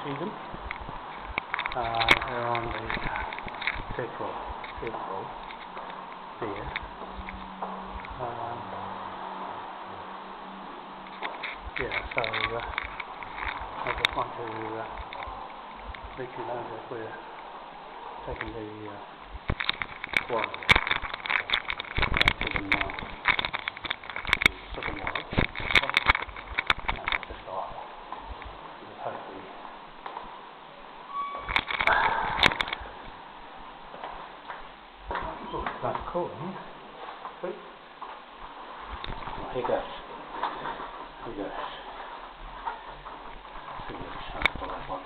see them. They're on the third floor there. Yeah, so I just want to let you know that we're taking the warrant to them now. Second warrant. Just off. Hopefully. Oh, it's nice cool, isn't it? Sweet. Well, here goes. Here goes. See if it's shut for that one.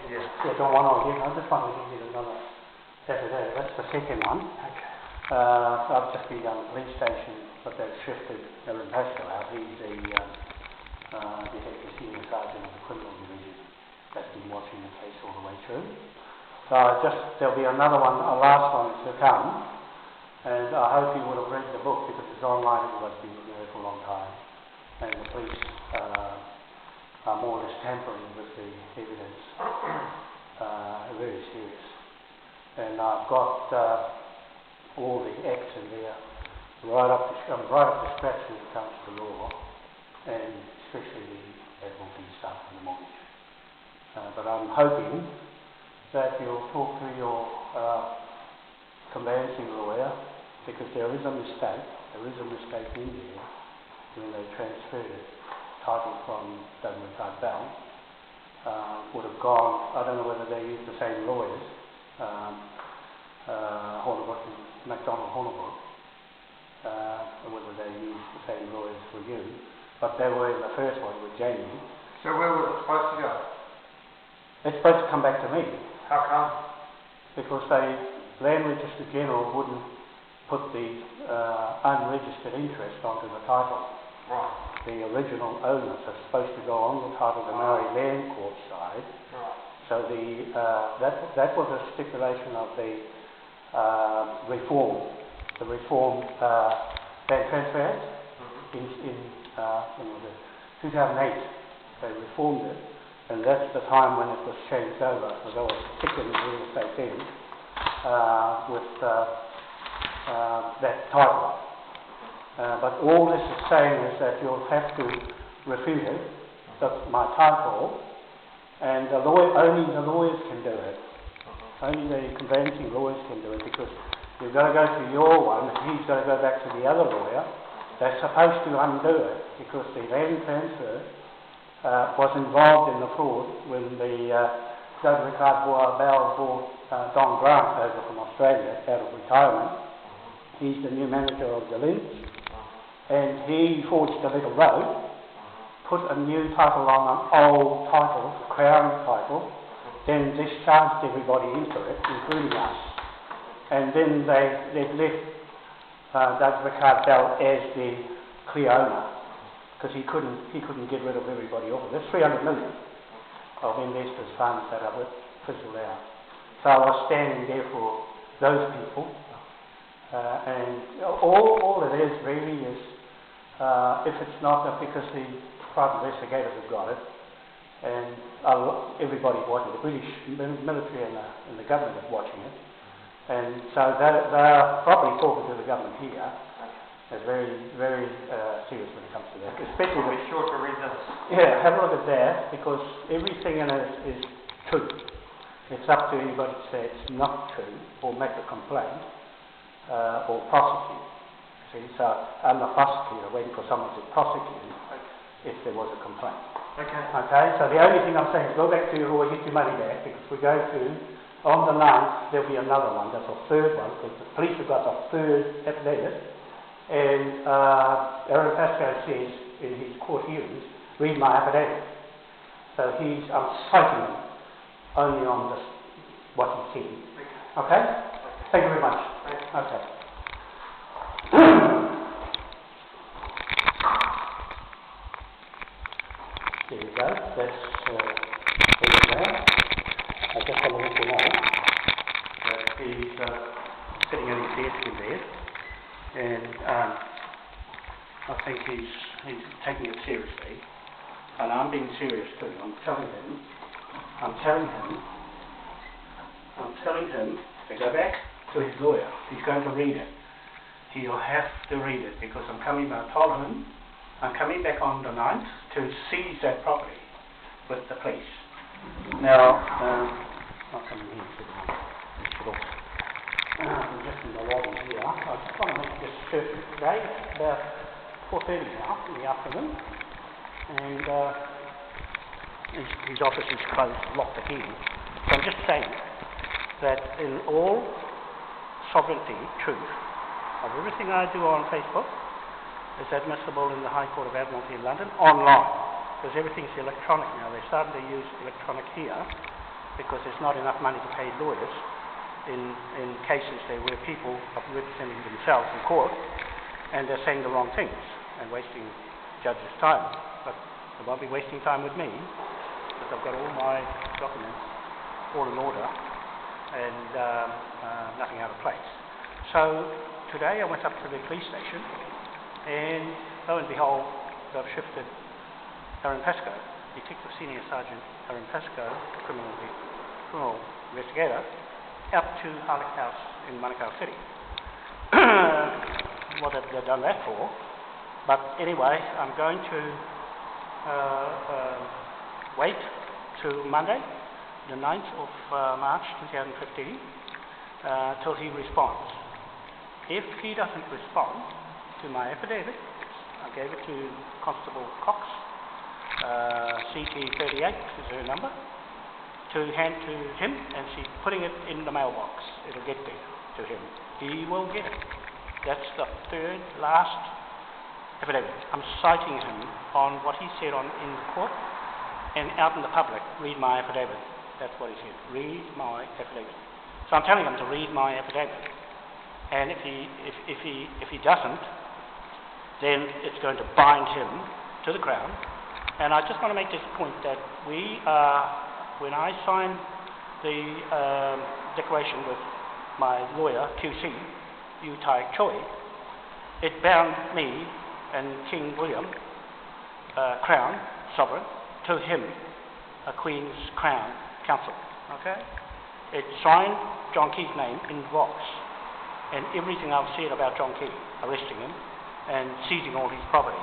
Yes. Yeah, don't want to give. I just want to give you another affidavit. That's the second one. Okay. So I've just been down the police station, but they've shifted Aaron PASCOE out. He's the Detective Senior Aaron of the Criminal Division that's been watching the case all the way through. So there'll be another one, a last one to come, and I hope you would have read the book because it's online. Everybody's been looking at it for a long time, and the police are more or less tampering with the evidence. Very serious. And I've got all the acts in there, right up to scratch when it comes to the law, and especially the Admiralty stuff and the mortgage. But I'm hoping that you'll talk to your conveyancing lawyer, because there is a mistake. There is a mistake in there when they transferred it. Title from RIKARD-BELL would have gone, I don't know whether they used the same lawyers, Hornibrook and McDonald Hornibrook, or whether they used the same lawyers for you, but they were in the first one with Jamie. So where was it supposed to go? It's supposed to come back to me. How come? Because Land Register General wouldn't put the unregistered interest onto the title. Right. The original owners are supposed to go on the title to Maori Land Court side. Right. So that was a stipulation of the reform Land Transfer Act in when was it? 2008. They reformed it, and that's the time when it was changed over. Because I was particularly in real estate then with that title. But all this is saying is that you'll have to refute it, my title, and only the lawyers can do it. Only the conveyancing lawyers can do it, because you've got to go to your one, and he's got to go back to the other lawyer. They're supposed to undo it, because the land transfer was involved in the fraud when the RIKARD-BELL brought Don Grant over from Australia out of retirement. He's the new manager of the Links. And he forged a little road, put a new title on an old title, the Crown title, then discharged everybody into it, including us. And then they've left RIKARD-BELL as the clear owner, because he couldn't get rid of everybody off. There's 300 million of investors' funds that are fizzled out. So I was standing there for those people, and all it is really is, if it's not because the private investigators have got it, and everybody watching, the British military and the government is watching it, and so they're probably talking to the government here. It's very, very serious when it comes to that. Especially be sure to read this. Yeah, have a look at that, because everything in it is true. It's up to anybody to say it's not true, or make a complaint, or prosecute. See, so I'm the prosecutor, waiting for someone to prosecute if there was a complaint. Okay. Okay, so the only thing I'm saying is go back to your lawyer, get your money back, because we go to, on the 9th, there'll be another one, that's a third one, because the police have got a third affidavit, And Aaron PASCOE says in his court hearings, read my affidavit. So I'm citing him only on this, what he's seen. Okay? Thank you very much. Okay. There you go. That's there. I just want to let you know that he's sitting at his desk in there, and I think he's taking it seriously, and I'm being serious too. I'm telling him to go back to his lawyer. He's going to read it. He'll have to read it because I told him I'm coming back on the 9th to seize that property with the police. Now, I'll come in here to the I'm just in the lobby here. I just want to make this certain today. It's about 4:30 now in the afternoon, and his office is closed, locked again. So I'm just saying that in all sovereignty, truth, of everything I do on Facebook is admissible in the High Court of Admiralty in London online, because everything's electronic now. They're starting to use electronic here because there's not enough money to pay lawyers in cases where people are representing themselves in court and they're saying the wrong things and wasting judges' time. But they won't be wasting time with me because I've got all my documents all in order and nothing out of place. So today I went up to the police station, and lo and behold, they've shifted Aaron PASCOE, Detective Senior Aaron PASCOE, criminal investigator, up to Harlech House in Manukau City. What have they done that for? But anyway, I'm going to wait till Monday, the 9th of March 2015, till he responds. If he doesn't respond to my affidavit, I gave it to Constable Cox CT 38 is her number, to hand to him, and she's putting it in the mailbox. It'll get there to him. He will get it. That's the third last affidavit. I'm citing him on what he said in the court and out in the public. Read my affidavit. That's what he said. Read my affidavit. So I'm telling him to read my affidavit. And if he doesn't, then it's going to bind him to the Crown. And I just want to make this point that when I signed the declaration with my lawyer, QC, Utai Choi, it bound me and King William, Crown, sovereign, to him, a Queen's Crown Council. Okay? It signed John Key's name in box. And everything I've said about John Key, arresting him and seizing all his property.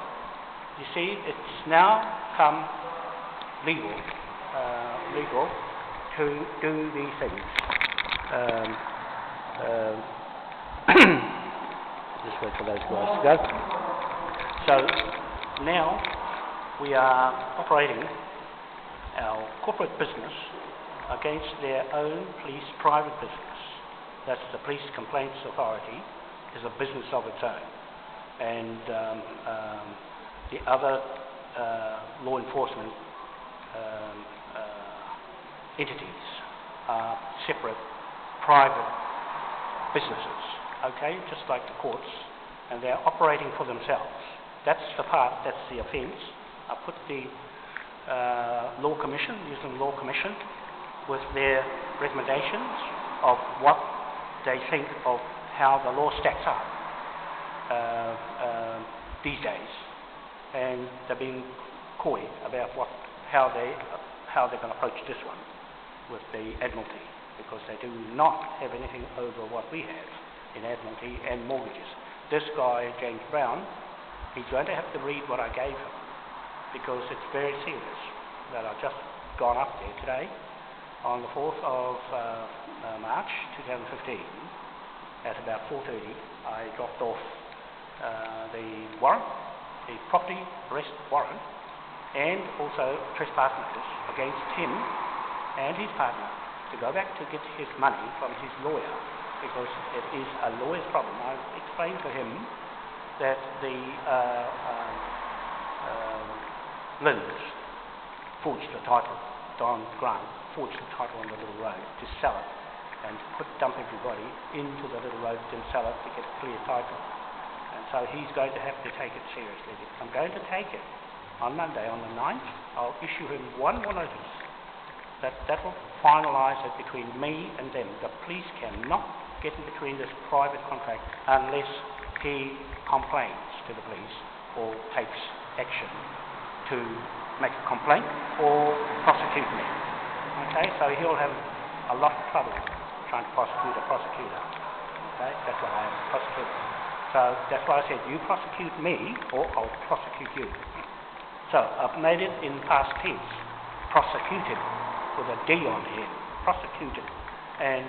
You see, it's now come legal to do these things. Just wait for those guys to go. So now we are operating our corporate business against their own police private business. That's the Police Complaints Authority, is a business of its own. And the other law enforcement entities are separate private businesses, okay, just like the courts, and they're operating for themselves. That's the part, that's the offence. I put the Law Commission, using Law Commission, with their recommendations of what they think of how the law stacks up these days, and they're being coy about how they're going to approach this one with the Admiralty, because they do not have anything over what we have in Admiralty and mortgages. This guy, James Brown, he's going to have to read what I gave him, because it's very serious that I've just gone up there today on the 4th of March 2015 at about 4:30. I dropped off the warrant, the property arrest warrant, and also trespass notice against him and his partner to go back to get his money from his lawyer, because it is a lawyer's problem. I explained to him that the Lynns forged the title, Don Grant forged the title on the little road to sell it and dump everybody into the little road and sell it to get a clear title. And so he's going to have to take it seriously. I'm going to take it on Monday, on the 9th. I'll issue him one more notice. That will finalise it between me and them. The police cannot get in between this private contract unless he complains to the police or takes action to make a complaint or prosecute me. Okay, so he'll have a lot of trouble trying to prosecute a prosecutor. Okay, that's why I am a prosecutor. So that's why I said, you prosecute me or I'll prosecute you. So I've made it in past tense, prosecuted with a D on the end, prosecuted, and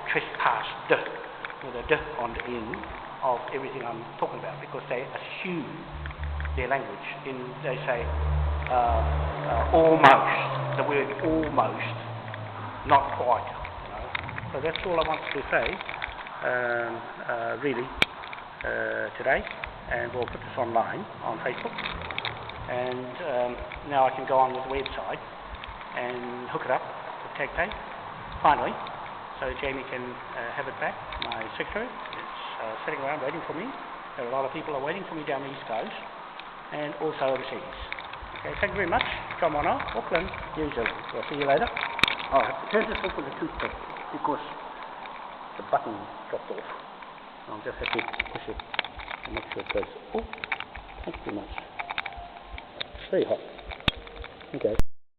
trespassed with a D on the end of everything I'm talking about, because they assume their language they say almost, the word almost, not quite. So that's all I wanted to say really today, and we'll put this online on Facebook, and now I can go on with the website and hook it up with TagPay finally, so Jamie can have it back. My secretary is sitting around waiting for me. There are a lot of people are waiting for me down the East Coast and also overseas. Okay, thank you very much. John WANOA, Auckland, New Zealand. We'll see you later. I'll have to turn this off with a toothpick because the button dropped off. I'll just have to push it and make sure it goes. Oh, thank you very much. It's very hot. Okay.